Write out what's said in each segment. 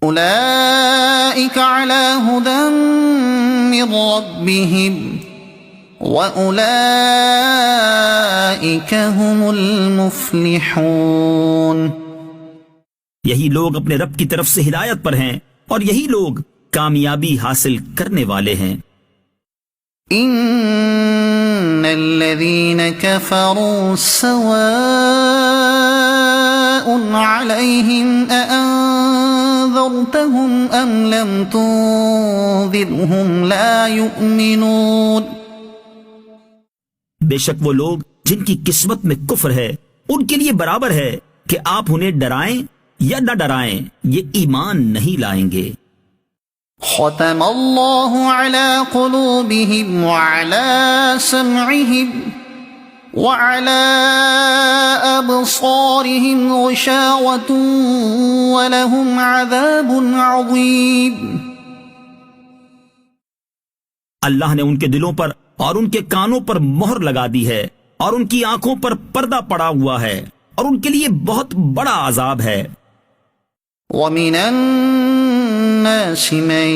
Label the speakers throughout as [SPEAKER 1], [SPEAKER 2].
[SPEAKER 1] أولئك على هدى من ربهم وأولئك هم المفلحون.
[SPEAKER 2] یہی لوگ اپنے رب کی طرف سے ہدایت پر ہیں اور یہی لوگ کامیابی حاصل کرنے والے ہیں.
[SPEAKER 1] ان الذين كفروا سواء عليهم أأنذرتهم ام لم تنذرهم لا يؤمنون.
[SPEAKER 2] بے شک وہ لوگ جن کی قسمت میں کفر ہے ان کے لیے برابر ہے کہ آپ انہیں ڈرائیں یا نہ ڈرائیں، یہ ایمان نہیں لائیں گے.
[SPEAKER 1] ختم اللہ علی قلوبہم وعلی سمعہم وعلی ابصارہم غشاوۃ ولہم عذاب عظیم.
[SPEAKER 2] اللہ نے ان کے دلوں پر اور ان کے کانوں پر مہر لگا دی ہے اور ان کی آنکھوں پر پردہ پڑا ہوا ہے اور ان کے لیے بہت بڑا عذاب ہے.
[SPEAKER 1] وَمِنَ النَّاسِ مَن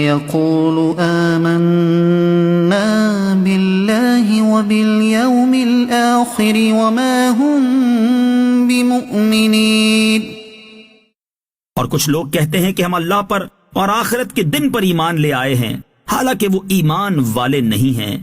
[SPEAKER 1] يَقُولُ آمَنَّا بِاللَّهِ وَبِالْيَوْمِ الْآخِرِ وَمَا هُمْ بِمُؤْمِنِينَ.
[SPEAKER 2] اور کچھ لوگ کہتے ہیں کہ ہم اللہ پر اور آخرت کے دن پر ایمان لے آئے ہیں، حالانکہ وہ ایمان والے نہیں ہیں.